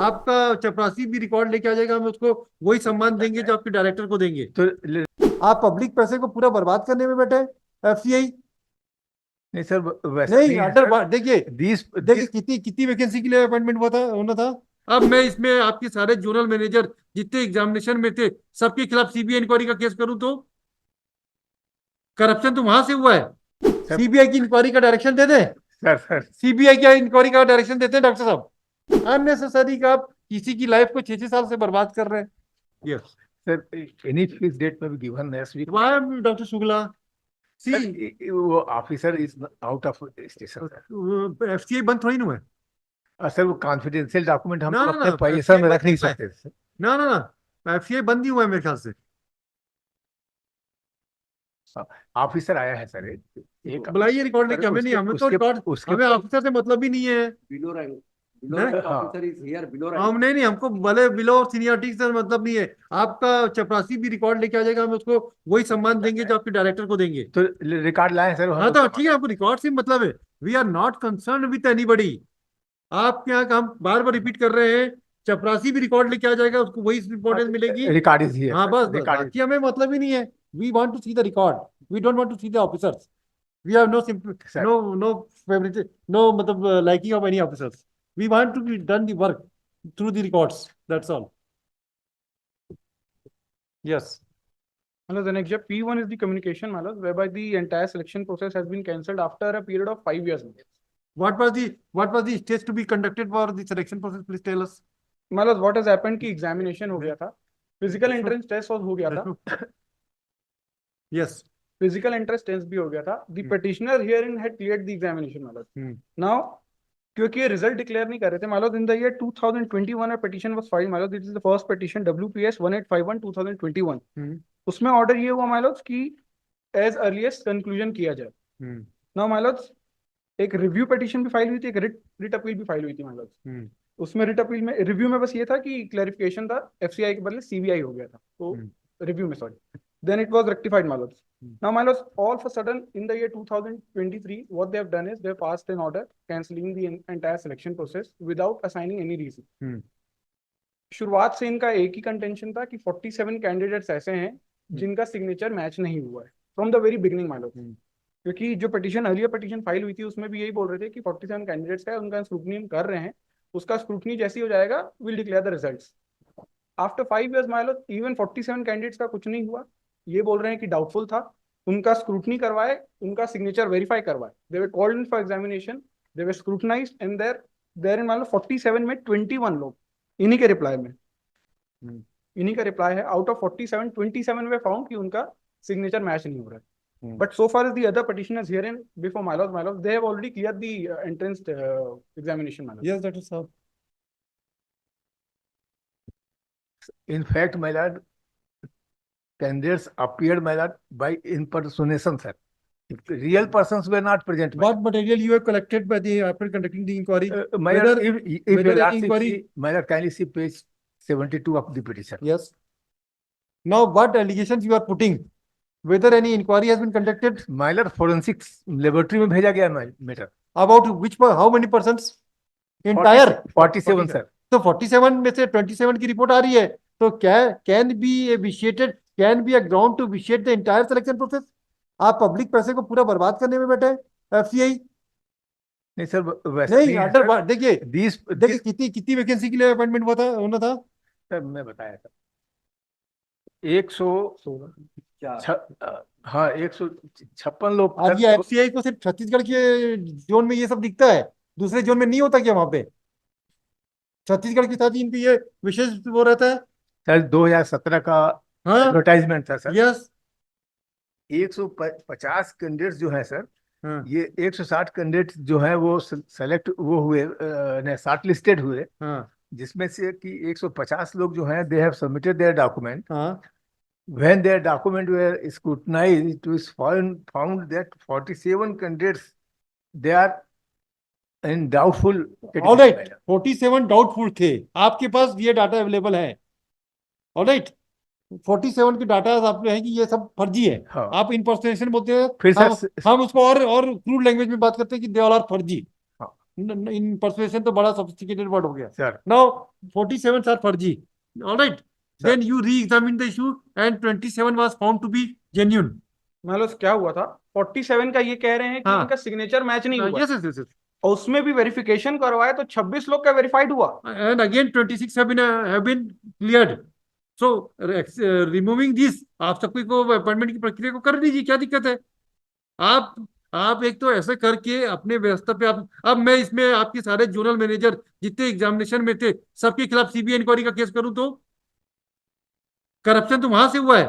आपका चपरासी भी रिकॉर्ड लेके आ जाएगा, हम उसको वही सम्मान देंगे जो आपके डायरेक्टर को देंगे। तो आप पब्लिक पैसे को पूरा बर्बाद करने में बैठे। एफसीआई नहीं सर, वैसा नहीं नहीं है अंडर, सर। देखिए दिस देखिए दिस कितनी कितनी वैकेंसी के लिए अपॉइंटमेंट हुआ था, होना था। अब मैं इसमें आपके सारे जोनल मैनेजर जितने एग्जामिनेशन में थे सबके खिलाफ सीबीआई इंक्वायरी का केस करूं तो करप्शन तो वहां से हुआ है। सर सीबीआई की इंक्वायरी का डायरेक्शन दे दें। सर सीबीआई क्या इंक्वायरी का डायरेक्शन देते हैं डॉक्टर साहब? अननेसेसरी का आप किसी की लाइफ को 6 6 साल से बर्बाद कर रहे हैं। Yes. Sir any fix date में भी given next week. Why doctor Shukla? See sir वो officer is out of station sir. FCI बंद थोड़ी ना हुआ है। सर वो कॉन्फिडेंशियल डॉक्यूमेंट हम ना लोग ना अपने ना, पोजीशन एफसीआई में बंद रख नहीं नहीं हुआ है। सकते सर। ना ना ना, एफसीआई बंद नहीं हुआ है मेरे ख्याल से। ऑफिसर आया है सर एक। बुलाइए रिकॉर्ड सर लेके, हमें नहीं, उसके हमें तो उसके रिकॉर्ड, उसके हमें ऑफिसर से मतलब ही नहीं है। Below rank. Below हैं? rank हाँ officer is here. Below rank. हम नहीं नहीं, हमको भले बिलो और सीनियरिटी से मतलब नहीं है। आपका चपरासी भी रिकॉर्ड लेके आ जाएगा, हम उसको वही सम्मान देंगे जो आपके डायरेक्टर को देंगे। तो रिकॉर्ड लाए हैं सर, हम हाँ तो उसको ठीक है, आपको रिकॉर्ड से मतलब है। We are not concern with anybody. आपके यहाँ का हम बार बार रिपीट कर रहे हैं। चपरासी भी रिकॉर्ड लेके आ जाएगा, उसको वही इंपॉर्टेंस मिलेगी। रिकॉर्ड इज हियर हाँ सर, बस बस, रिकॉर्ड इज। बाकी हमें मतलब ही नहीं है। We want to see the record, we don't want to see the officers. We have no simple, sir no favourite, no मतलब liking of any officers. We want to be done the work through the records, that's all. Yes. Malas, the next step P1 is the communication, malas, whereby the entire selection process has been cancelled after a period of 5 years. What was the stage to be conducted for the selection process? Please tell us. Malas, what has happened कि examination हो गया था, physical entrance test was हो गया था, Yes. physical entrance test भी हो गया था. The petitioner herein had cleared the examination, malas. Now, क्योंकि ये रिजल्ट डिक्लेयर नहीं कर रहे थे मालूम, in the year 2021 a petition was filed मालूम, this is the first petition WPS 1851 2021. उसमें ऑर्डर ये हुआ मालूम कि एज अर्लीस्ट कंक्लूजन किया जाए. नाउ मालूम एक रिव्यू पिटीशन भी फाइल हुई थी, एक रिट अपील भी फाइल हुई थी मालूम. उसमें रिट अपील में, रिव्यू में बस ये था कि क्लैरिफिकेशन था, एफसीआई के बदले सीबीआई हो गया था, तो रिव्यू में sorry, then it was rectified my lords. Now my lords, all of a sudden in the year 2023 what they have done is they have passed an order cancelling the entire selection process without assigning any reason. शुरुआत से इनका एक ही contention था कि 47 candidates ऐसे हैं जिनका signature match नहीं हुआ है from the very beginning my Lord. क्योंकि जो पिटीशन अर्लियर पिटीशन फाइल हुई थी उसमें भी यही बोल रहे थे कि 47 कैंडिडेट्स है, उनका स्क्रूटनी हम कर रहे हैं, उसका स्क्रूटनी जैसे ही हो जाएगा will declare the results. After 5 years my Lord even 47 candidates का कुछ नहीं हुआ. ये बोल रहे हैं कि डाउटफुल था, उनका स्क्रूटनी करवाए, उनका सिग्नेचर वेरीफाई करवाए. They were called in for examination, they were scrutinised and there in मान लो 47 में 21 लोग इन्हीं के रिप्लाई में, इन्हीं का रिप्लाई है आउट ऑफ 47 27 में फाउंड कि उनका सिग्नेचर मैच नहीं हो रहा है. But so far as the other petitioners herein before my lord they have already cleared the entrance examination my lord. Yes, that is so. In fact, my lord, candidates appeared, my lord, by impersonation, sir. Real persons were not present. What material you have collected by the after conducting the inquiry? My lord, Whether- if whether you any inquiry- my lord, kindly see page 72 of the petition. Yes. Now, what allegations you are putting? Whether any inquiry has been conducted My lord, forensics laboratory में भेजा गया matter. about how many persons? Entire 47 sir. तो 47 में से 27 की report आ रही है, तो can be vitiated, can be a ground to vitiate the entire selection process? आप पब्लिक पैसे को पूरा बर्बाद करने में बैठे एफसीआई। नहीं सर, वैसा नहीं नहीं है अंडर, सर. देखिए दिस कितनी कितनी वैकेंसी के लिए अपॉइंटमेंट हुआ था, होना था। सर मैं बताया था 116, हाँ 156 लोग. आज ये एफसीआई को सिर्फ छत्तीसगढ़ के जोन में ये सब दिखता है, दूसरे जोन में नहीं होता क्या? वहां पे छत्तीसगढ़ के साथ इनकी ये विशेष वो रहता है। सर 2017 का हाँ एडवर्टाइजमेंट था सर. यस। 150 कैंडिडेट्स जो है सर, हाँ ये 160 कैंडिडेट जो है वो सेलेक्ट वो हुए, शॉर्ट लिस्टेड हुए, हाँ जिसमें से कि 150 लोग जो हैं they have submitted there document. हाँ When their document were scrutinized, it was found that 47 candidates they are in doubtful all right, category. 47 doubtful थे, आपके पास ये डाटा अवेलेबल है। ऑल राइट, 47 के डाटा आप है कि ये सब फर्जी है। हाँ. आप इंपर्सनेशन बोलते हैं, फिर हम सर हम उसको और क्रूड लैंग्वेज में बात करते हैं कि दे ऑल आर फर्जी। हाँ. इन परसुएशन तो बड़ा सोफिस्टिकेटेड वर्ड हो गया. Sir Now 47 are furji. All right. Sir. Then you re-examine the issue and 27 was found to be genuine. मतलब क्या हुआ था 47 का ये कह रहे हैं कि हाँ. इनका सिग्नेचर मैच नहीं हुआ Yes, yes, yes, yes. और उसमें भी वेरिफिकेशन करवाए तो 26 लोग का वेरीफाइड हुआ. And again 26 have been cleared. So removing this, आप सबको को अपॉइंटमेंट की प्रक्रिया को कर दीजिए, क्या दिक्कत है? आप एक तो ऐसे करके अपने व्यवस्था पे आप, अब मैं इसमें आपके सारे जोनल मैनेजर जितने एग्जामिनेशन में थे सबके खिलाफ सीबीआई इंक्वायरी का केस करूं तो करप्शन तो वहां से हुआ है.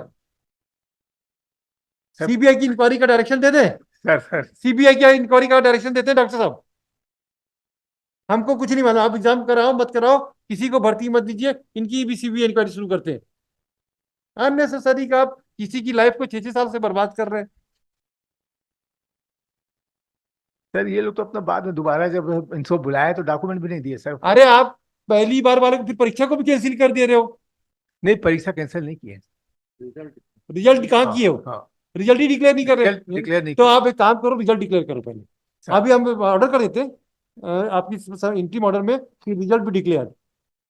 सर- सीबीआई की इंक्वायरी का डायरेक्शन दे दे. सर सीबीआई की इंक्वायरी का डायरेक्शन देते हैं डॉक्टर साहब. हमको कुछ नहीं मालूम, आप एग्जाम कराओ मत कराओ, किसी को भर्ती मत दीजिए, इनकी भी सीबीआई इंक्वायरी शुरू करते हैं. अननेसेसरी का आप किसी की लाइफ को 6-6 साल से बर्बाद कर रहे हैं. सर ये लोग तो अपना बाद में दोबारा जब इनको बुलाया तो डॉक्यूमेंट भी नहीं दिए सर. अरे आप पहली बार वाले को फिर परीक्षा को भी कैंसिल कर दे रहे हो. नहीं परीक्षा कैंसिल नहीं किए. रिजल्ट कहाँ किए हो? हाँ रिजल्ट ही डिक्लेयर नहीं कर रहे. डिक्लेयर नहीं तो आप एक काम करो, रिजल्ट डिक्लेयर करो पहले. सर. अभी हम ऑर्डर कर देते हैं आपकी इंट्रीम ऑर्डर में कि रिजल्ट भी डिक्लेयर,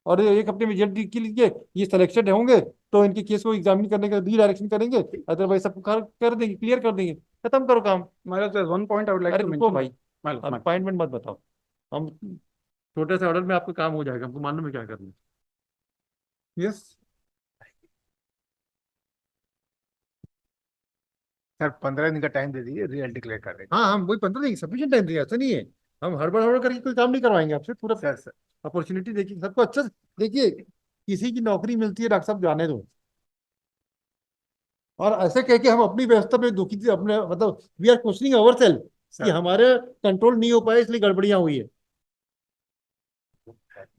और एक हफ्ते में रिजल्ट के लिए ये सिलेक्टेड होंगे तो इनके केस को एग्जामिन करने का रीडायरेक्शन करेंगे, अदरवाइज सब कर देंगे, क्लियर कर देंगे, खत्म करो काम. मतलब one point I would like अरे टू रुको मेंशन. भाई, आप अपॉइंटमेंट मत बताओ. हम छोटे से ऑर्डर में आपका काम हो जाएगा, हमको मालूम है क्या करना है. यस. सर 15 दिन का टाइम दे दीजिए, रिजल्ट डिक्लेयर कर देंगे. हाँ, हम वही 15 दिन सफिशिएंट टाइम दिया, ऐसा नहीं है हम हड़बड़ करके कोई काम नहीं करवाएंगे आपसे. पूरा सर अपॉर्चुनिटी देखिए सबको. अच्छा देखिए, किसी की नौकरी मिलती है डॉक्टर साहब, जाने दो. और ऐसे कह के हम अपनी व्यवस्था पे दुखी थे, अपने मतलब we are questioning our self कि हमारे कंट्रोल नहीं हो पाए इसलिए गड़बड़ियां हुई है.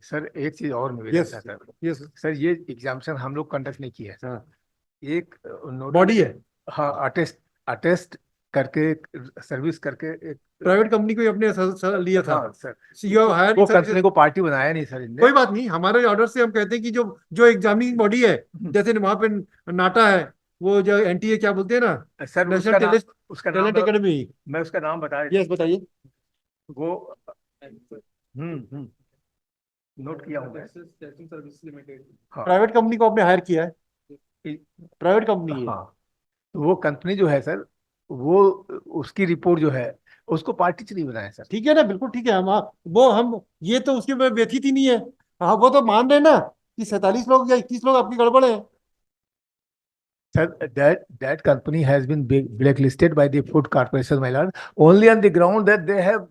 सर एक चीज और निवेदन Yes. था सर. यस. सर ये एग्जामिनेशन हम लोग कंडक्ट नहीं किया है सर. हाँ. एक बॉडी है, हाँ अटेस्ट करके सर्विस करके एक प्राइवेट कंपनी को ही अपने लिया था. हाँ सर यू हैव हायर्ड वो कंपनी को पार्टी बनाया नहीं सर इनने. कोई बात नहीं, हमारे ऑर्डर से हम कहते हैं कि जो जो एग्जामिनिंग बॉडी है, जैसे वहां पे नाटा है, वो जो एनटीए क्या बोलते हैं ना, सर नेशनल उसका टैलेंट नाम एकेडमी. मैं उसका नाम बता देता यस बताइए. हूँ. वो नोट किया हूँ मैं. हाँ प्राइवेट कंपनी को आपने हायर किया है, इ- प्राइवेट कंपनी है. हाँ तो वो कंपनी जो है सर वो उसकी रिपोर्ट जो है उसको पार्टी नहीं बनाया सर. ठीक है ना, बिल्कुल ठीक है. हम ये तो उसके में व्यथित ही नहीं है. हाँ, वो तो मान रहे हैं ना कि 47 लोग या 21 लोग आपकी गड़बड़ है. Sir, that company has been blacklisted by the Food Corporation, my lord, only on the ground that they have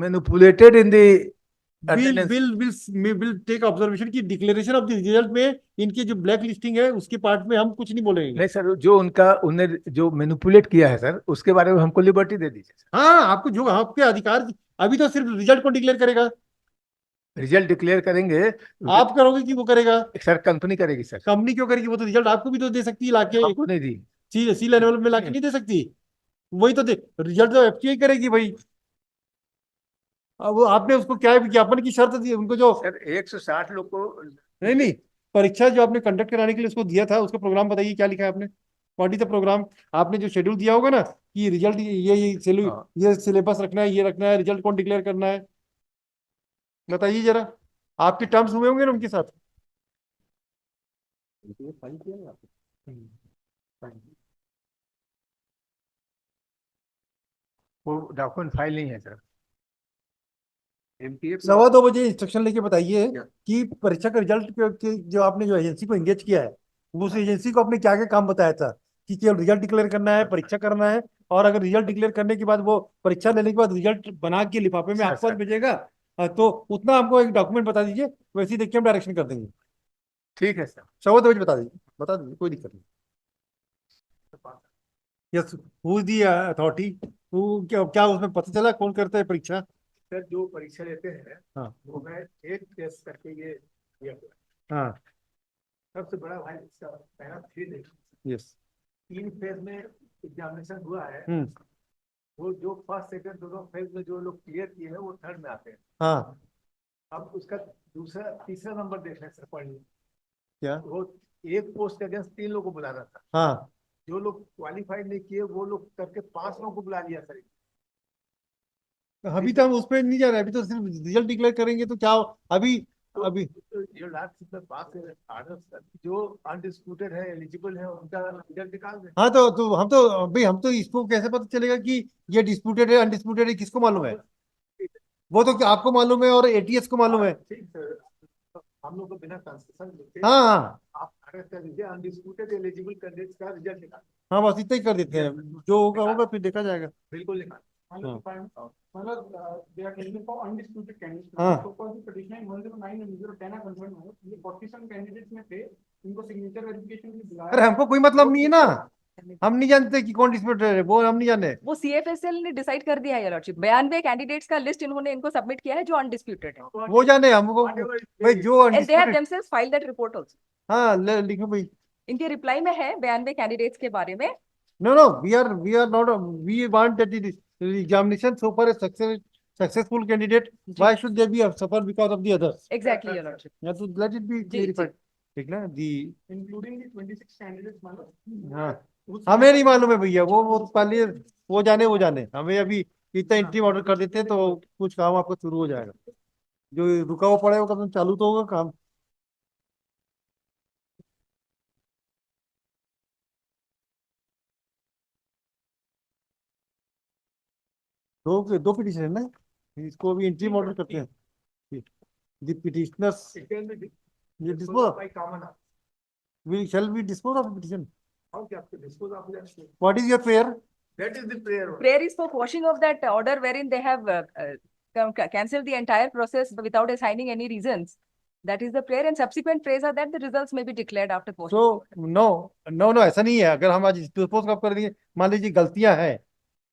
manipulated in the attendance. Will take observation की डिक्लेरेशन ऑफ द रिजल्ट में इनकी जो ब्लैक लिस्टिंग है उसके part में हम कुछ नहीं बोलेंगे. नहीं सर, जो उन्हें जो मैनिपुलेट किया है सर उसके बारे में हमको लिबर्टी दे दीजिए सर. हाँ, आपको जो आपके अधिकार, अभी तो सिर्फ रिजल्ट को डिक्लेयर करेगा. रिजल्ट डिक्लेयर करेंगे आप करोगे कि वो करेगा? सर, कंपनी करेगी सर. कंपनी क्यों करेगी? वो तो रिजल्ट आपको भी तो दे सकती है लाके, आपको नहीं दी. सी लेवल में लाके नहीं दे सकती. वही तो दे, रिजल्ट तो एफटीआई करेगी भाई. अब वो आपने उसको क्या है, विज्ञापन की शर्त दी उनको जो, सर 160 लोग को नहीं परीक्षा जो आपने कंडक्ट कराने के लिए उसको दिया था, उसका प्रोग्राम बताइए क्या लिखा है आपने. What is the programme? आपने जो शेड्यूल दिया होगा ना कि रिजल्ट हाँ. ये सिलेबस रखना है, ये रखना है, रिजल्ट कौन डिक्लेयर करना है, बताइए जरा. आपके टर्म्स हुए होंगे ना उनके साथ. वो डॉक्यूमेंट फाइल नहीं है सर. 2:15 इंस्ट्रक्शन लेके बताइए कि परीक्षा का रिजल्ट जो आपने जो एजेंसी को एंगेज किया है, वो उस एजेंसी को आपने क्या क्या काम बताया था कि केवल रिजल्ट डिक्लेयर करना है, परीक्षा करना है, और अगर रिजल्ट डिक्लेयर करने के बाद वो परीक्षा लेने के बाद रिजल्ट बना के लिफाफे में आपके पास भेजेगा, तो उतना हमको एक डॉक्यूमेंट बता दीजिए, वैसे ही देखिए हम डायरेक्शन कर देंगे. ठीक है सर. 2:15 बता दीजिए, कोई दिक्कत नहीं. Yes. Who is the authority? क्या उसमें पता चला कौन करता है परीक्षा? सर जो परीक्षा लेते हैं हाँ. वो मैं एक टेस्ट करके ये दिया हुआ है. हाँ. सबसे बड़ा भाई इसका पहला फेज है. यस. 3 फेज में एग्जामिनेशन हुआ है. वो जो फर्स्ट सेकंड दोनों फेज में जो लोग क्लियर किए हैं वो थर्ड में आते हैं. हाँ. अब उसका दूसरा तीसरा नंबर देख रहे सर. पढ़िए क्या? वो एक पोस्ट के अगेंस्ट 3 लोगों को बुलाना था. हाँ. जो लोग क्वालिफाइड नहीं किए वो लोग करके 5 लोगों को बुला लिया सर. अभी तो हम उस पर नहीं जा रहे, अभी तो सिर्फ रिजल्ट डिक्लेयर करेंगे तो क्या अभी अभी जो लास्ट में बात है आदर्श सर, जो अनडिस्प्यूटेड है, एलिजिबल है, उनका रिजल्ट निकाल दें। हाँ तो हम तो इसको कैसे पता चलेगा कि ये डिस्प्यूटेड है अनडिस्प्यूटेड है, किसको मालूम है? वो तो आपको मालूम है और एटीएस को मालूम है। ठीक सर, तो हम लोग को बिना कंसेशन देते हाँ हाँ आप आगे कर दीजिए, अनडिस्प्यूटेड एलिजिबल कैंडिडेट्स का रिजल्ट निकाल, हाँ, बस इतना ही कर देते हैं, जो होगा होगा फिर देखा जाएगा। बिल्कुल निकाल। मतलब they are claiming for undisputed candidates. हाँ। So far the petition in 109 and 110 are concerned है, ये 47 candidates में थे, इनको signature verification के लिए बुलाया। अरे हमको कोई मतलब नहीं है ना, हम नहीं जानते कि कौन डिस्प्यूटेड है, वो हम नहीं जाने। वो CFSL ने डिसाइड कर दिया है योर लॉर्डशिप, 92 कैंडिडेट्स का लिस्ट इन्होंने इनको सबमिट किया है जो अनडिस्प्यूटेड है, वो जाने हमको, भाई जो and they have undisputed. Themselves filed that report also. हाँ लिखो भाई। इनके रिप्लाई में है 92 कैंडिडेट्स के बारे में। No, we are not, we want that the examination so far a successful candidate, why should they be suffer because of the others? Exactly your lordship. Yeah, so let it be जी, clarified, ठीक ना the। Including the 26 candidates मतलब। हाँ, हमें नहीं मालूम है भैया, वो पहले वो जाने हमें अभी इतना एंट्री ऑर्डर कर देते हैं तो कुछ काम आपका शुरू हो जाएगा, जो रुका हुआ पड़ा है वो कब चालू तो होगा काम। दो पिटिशन है ना, इसको भी एंट्री ऑर्डर करते हैं। The petitioners It can be will disposed dispose of by common. shall we dispose of the petition? How can you dispose of that? What is your prayer? That is the prayer. Prayer is for quashing of that order wherein they have cancelled the entire process without assigning any reasons. That is the prayer, and subsequent prayers are that the results may be declared after quashing. So no ऐसा नहीं है, अगर हम आज dispose कब कर देंगे, मान लीजिए गलतियां हैं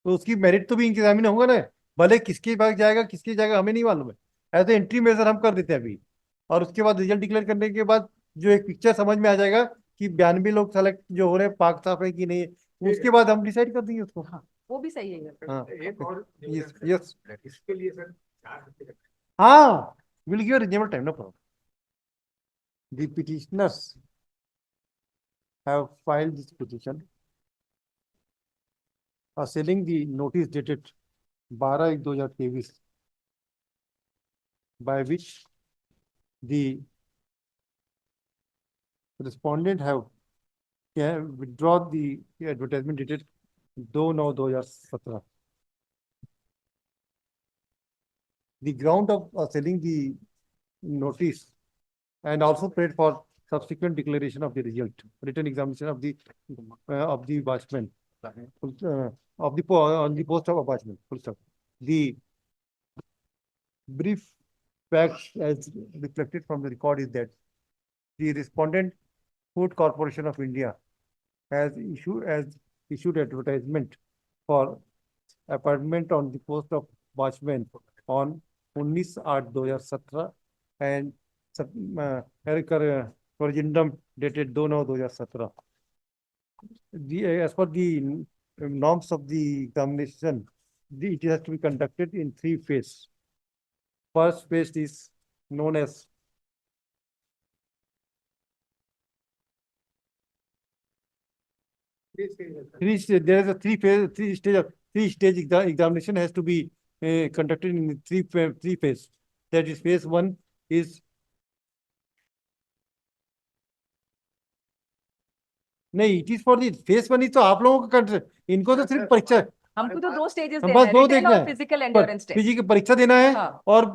तो उसकी मेरिट तो भी एग्जामिन होगा ना, भले किसके पास जाएगा किसकी जाएगा हमें नहीं मालूम है, एज ए एंट्री मेजर हम कर देते हैं अभी, और उसके बाद रिजल्ट डिक्लेयर करने के बाद जो एक पिक्चर समझ में आ जाएगा कि 92 लोग सेलेक्ट जो हो रहे हैं पाक साफ है कि नहीं, उसके बाद हम डिसाइड कर देंगे उसको। वो भी सही है यार। हाँ एक और yes इसके लिए सर 4 हफ्ते का हाँ, will give reasonable time, no problem. The petitioners have filed this petition assailing the notice dated 12/1/2023 by which the respondent have withdrawn the advertisement dated 2/9/2017. The ground of assailing the notice and also paid for subsequent declaration of the result, written examination of the watchman, on the post of a watchman. Full stop. The brief facts as reflected from the record is that the respondent, Food Corporation of India, has issued advertisement for appointment on the post of watchman on 19/8/2017 and corrigendum dated 2/9/2017. As per the norms of the examination, it has to be conducted in 3 phases. First phase is known as there is a 3-stage examination has to be conducted in 3 phases. That is, phase 1 is नहीं, it is for the face 1 तो आप लोगों का इनको तो सिर्फ परीक्षा, हमको तो 2 स्टेजेस हम देना बस है, 2 रिटन देखना और है, फिजिकल एंड्योरेंस टेस्ट। फिजिकल परीक्षा देना है हाँ। और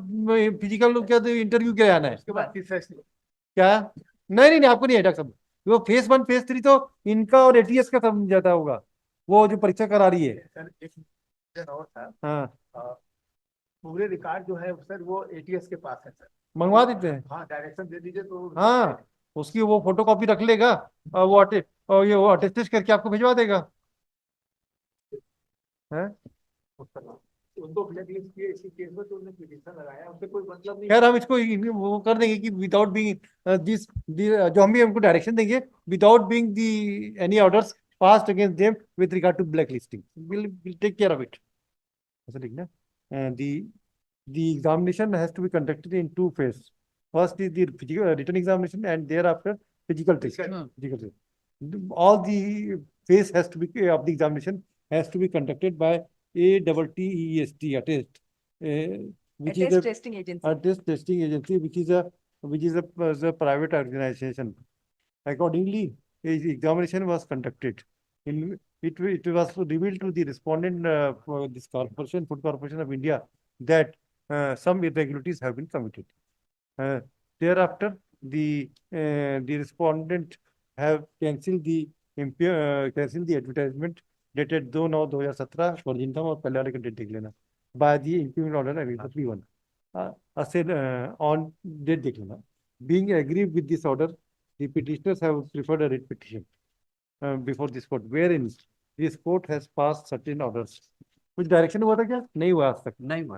फिजिकल क्या इंटरव्यू क्या आना है, उसके बाद तीसरा क्या नहीं आपको नहीं है डॉक्टर साहब, वो फेस 1 फेस 3 तो इनका और एटीएस का समझाता होगा, वो जो परीक्षा करा रही है। सर एक question और था, हाँ पूरे रिकॉर्ड जो है सर वो एटीएस के पास है सर, मंगवा देते हैं। हाँ डायरेक्शन दे दीजिए तो हाँ, उसकी वो फोटो कॉपी रख लेगा और वो अटेस्टेड करके आपको भिजवा देगा। हैं उनको ब्लैक लिस्ट किए इसी केस में, तो उन्होंने पिटीशन लगाया, उससे कोई मतलब नहीं। खैर हम इसको वो कर देंगे कि विदाउट बीइंग दिस जो हम भी हमको डायरेक्शन देंगे without being the any orders passed against them with regard to black listing, will take care of it, ऐसा लिखना। the examination has to be conducted in 2 phases. First is the written examination and thereafter physical test. Physical test. All the phase has to be of the examination has to be conducted by ATTEST, which A is a testing agency. testing agency, which is a private organization. Accordingly, examination was conducted. It was revealed to the respondent for this corporation, Food Corporation of India, that some irregularities have been committed. Thereafter, the respondent have cancelled the advertisement dated 2/9/2017 for Jindam और पहले वाले का date देख लेना by the impugnement order against P1 on date देख लेना. Being agreed with this order, the petitioners have preferred a writ petition before this court, wherein this court has passed certain orders. कुछ direction हुआ था क्या? नहीं हुआ आज तक. नहीं हुआ.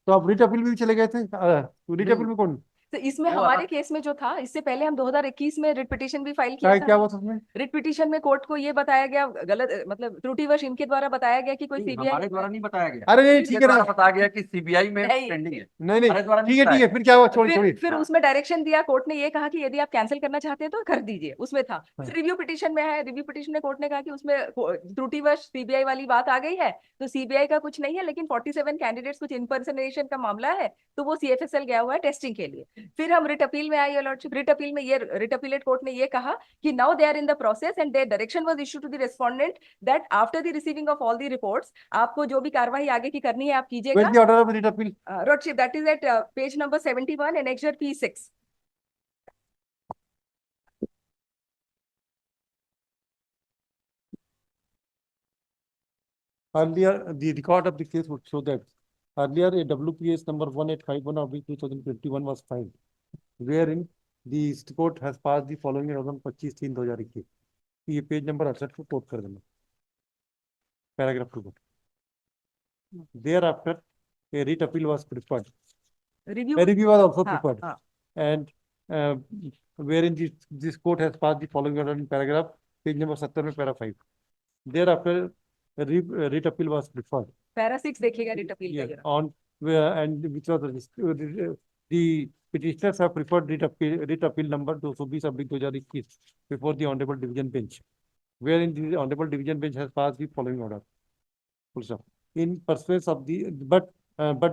तो आप रिट अपील भी चले गए थे. रिट अपील में कौन? तो इसमें वो हमारे आप- केस में जो था, इससे पहले हम 2021 में रिट पिटीशन भी फाइल किया क्या था. हुआ था उसमें? रिट पिटीशन में कोर्ट को ये बताया गया, गलत मतलब त्रुटिवश इनके द्वारा बताया गया कि कोई नहीं, सीबीआई हमारे द्वारा नहीं बताया गया. अरे नहीं, इनके ठीक है द्वारा ना. बताया गया कि सीबीआई में नहीं. पेंडिंग है. नहीं नहीं, हमारे द्वारा नहीं ठीक है बताया. फिर क्या हुआ? छोड़िए छोड़िए. फिर उसमें डायरेक्शन दिया कोर्ट ने, ये कहा कि यदि आप कैंसिल करना चाहते हैं तो कर दीजिए, उसमें था. हाँ. रिव्यू पिटीशन में है, रिव्यू पिटीशन में कोर्ट ने कहा कि उसमें त्रुटिवश सीबीआई वाली बात आ गई है, तो सीबीआई का कुछ नहीं है, लेकिन 47 कैंडिडेट्स कुछ इम्पर्सनेशन का मामला है, तो वो सीएफएसएल गया हुआ है टेस्टिंग के लिए. फिर हम रिट अपील में आए, योर लॉर्डशिप. रिट अपील में ये रिट अपीलेट कोर्ट ने ये कहा कि now they are in the process and their direction was issued to the respondent that after the receiving of all the reports, आपको जो भी कार्रवाई आगे की करनी है आप कीजिएगा. Where's the order of writ appeal? Lordship, that is at page number 71 and Annexure P6. Earlier, the record of the case would show that earlier a WPS number 1851 of 2021 was filed, wherein the court has passed the following order on 25/3/2021. ये page number 68 को coat कर देना, paragraph 2 को. Thereafter, a writ appeal was preferred. Review. A review was also हाँ, preferred, हाँ. and wherein this court has passed the following order in paragraph page number 70 में para 5. Thereafter, a writ appeal was preferred. Para 6 देखिएगा writ appeal Yes, का. on and which was the petitioners have preferred writ appeal number 220/2021 before the honorable division bench, wherein the honorable division bench has passed the following order. Full stop. In pursuance of the but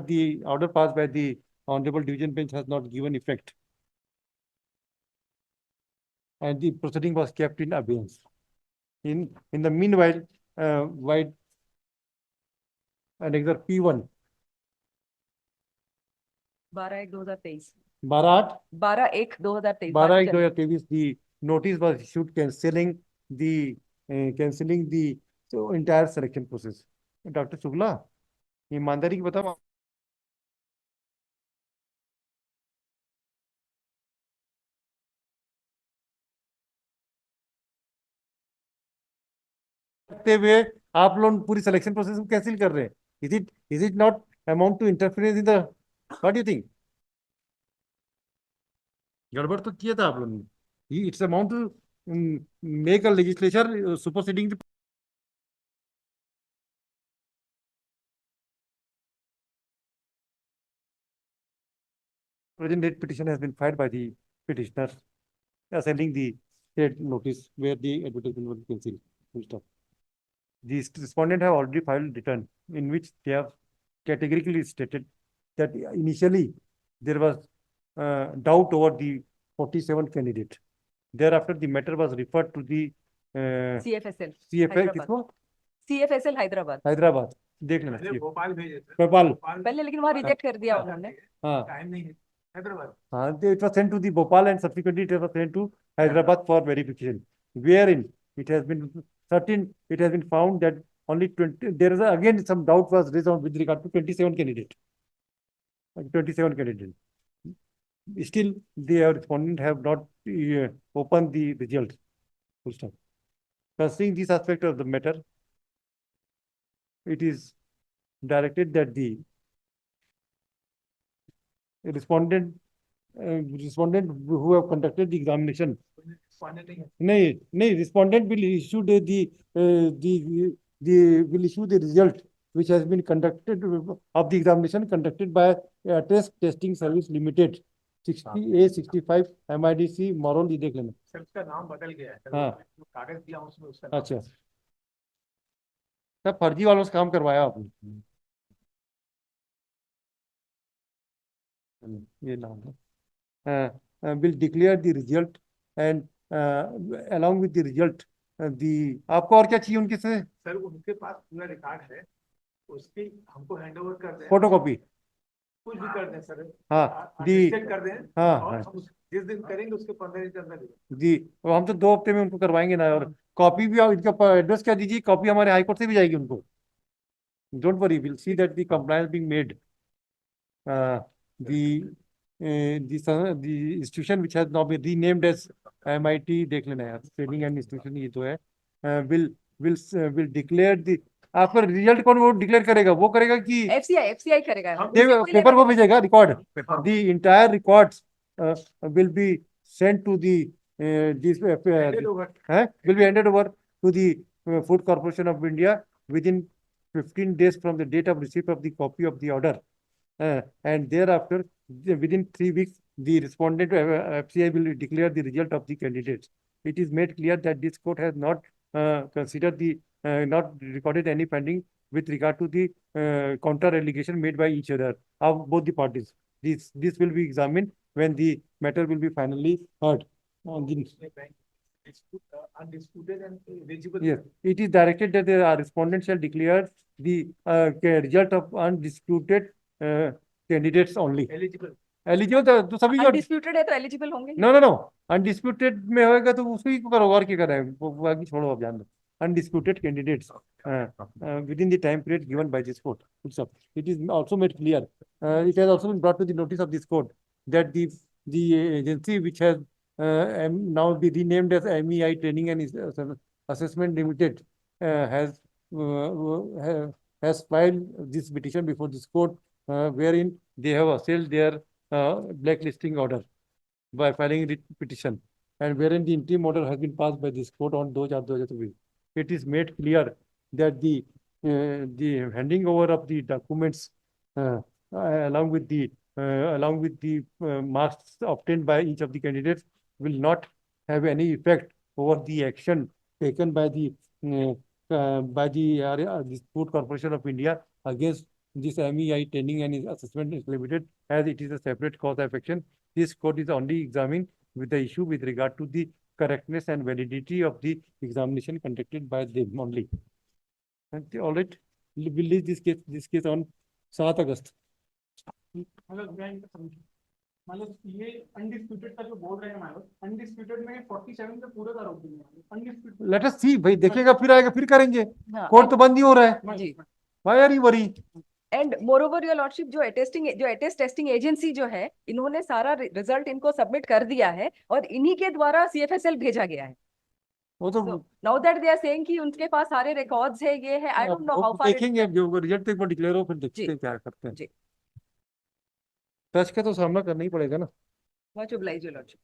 the order passed by the honorable division bench has not given effect, and the proceeding was kept in abeyance. In the meanwhile, while Annexure P1 12/1/2023. 12/8 12/1/2023. 12/1/2023, the notice was issued cancelling the entire selection process. Doctor Shukla, ईमानदारी की बताओ. करते हुए आप लोग पूरी selection process को cancel कर रहे हैं. Is it not amount to interference in the what you think? गड़बड़ तो किया था आप लोगों ने. It's amount to make a legislature superseding. Present date petition has been filed by the petitioners sending the state notice where the advertisement was cancelled. Full stop. The respondent have already filed return in which they have categorically stated that initially there was doubt over the 47 candidate. Thereafter, the matter was referred to the CFSL. CFA Hyderabad. किसको? CFSL Hyderabad. Hyderabad. देख लेना. भोपाल भेजे थे. भोपाल. पहले लेकिन वहाँ reject कर दिया उन्होंने. हाँ. टाइम नहीं है. Hyderabad. It was sent to the Bhopal and subsequently it was sent to Hyderabad for verification, wherein it has been found that only 20, there is again some doubt was raised on with regard to 27 candidate. 27 candidate. Still, the respondent have not opened the result. Full stop. Considering this aspect of the matter, it is directed that the respondent who have conducted the examination. नहीं, respondent will issue will issue the result which has been conducted of the examination conducted by testing service limited 60A65 MIDC Morol. ये देख लेना. Sir उसका नाम बदल गया है. हाँ. कागज दिया उसमें उसका नाम. अच्छा, सब फर्जी वालों से काम करवाया आपने. ये नाम है, will declare the result and along with the result the आपको और क्या चाहिए उनके से? सर उनके पास पूरा रिकॉर्ड है, उसकी हमको हैंड ओवर कर दें, फोटोकॉपी, कुछ भी कर दें सर, हाँ अटेस्टेड कर दें, हाँ और हाँ हम जिस दिन करेंगे उसके 15 दिन के अंदर जी, तो हम तो 2 हफ्ते में उनको करवाएंगे ना। और कॉपी भी आप इनका एड्रेस क्या दीजिए, कॉपी हमारे हाई कोर्ट से भी जाएगी उनको। Don't worry, will see that the compliance being made. The institution which has now been renamed as MIT, देख लेना यार, ट्रेनिंग एंड इंस्टीट्यूशन ये तो है, will will declare the, आपका रिजल्ट कौन वो डिक्लेयर करेगा, वो करेगा कि एफसीआई करेगा। पेपर को भेजेगा record? The entire records will be sent to the will be handed over to the Food Corporation of India within 15 days from the date of receipt of the copy of the order. And thereafter, within 3 weeks, the respondent to FCI will declare the result of the candidates. It is made clear that this court has not considered the not recorded any finding with regard to the counter allegation made by each other of both the parties. This will be examined when the matter will be finally heard. undisputed and eligible. Yes, it is directed that the respondent shall declare the result of undisputed candidates only. Eligible. Eligible तो सभी जो undisputed है तो eligible होंगे। No undisputed में होएगा तो उसको ही करो, और क्या कर रहे हैं, वो बाकी छोड़ो, अब जान दो। Undisputed candidates within the time period given by this court itself. It is also made clear. It has also been brought to the notice of this court that the agency which has now be renamed as MEI Training and Assessment Limited has filed this petition before this court, wherein they have assailed their blacklisting order by filing writ petition, and wherein the interim order has been passed by this court on 2/4/2023. It is made clear that the handing over of the documents along with the marks obtained by each of the candidates will not have any effect over the action taken by the Food Corporation of India against this MEI Training and Assessment Limited, as it is a separate cause of action. This court is only examining with the issue with regard to the correctness and validity of the examination conducted by them only. And all right, we'll release this case on 7 August. मतलब ये undisputed का जो बोल रहे हैं हमारे undisputed में 47 पे पूरा आरोप देंगे अनडिस्प्यूटेड। लेट अस सी भाई, देखेगा फिर आएगा फिर करेंगे, हाँ, कोर्ट तो बंद ही हो रहा है। जी। Why are you worried? And more over your lordship, जो अटेस्ट टेस्टिंग एजेंसी जो है, इन्होंने सारा रिजल्ट इनको सबमिट कर दिया है और इन्हीं के द्वारा CFSL भेजा गया है। वो तो now that they are saying कि उनके पास सारे रिकॉर्ड्स है, ये है, I don't know how far. देखेंगे, जो रिजल्ट एक बार डिक्लेयर हो फिर देखते हैं क्या करते हैं। जी। टच का तो सामना करना ही पड़ेगा ना। Much oblige your lordship.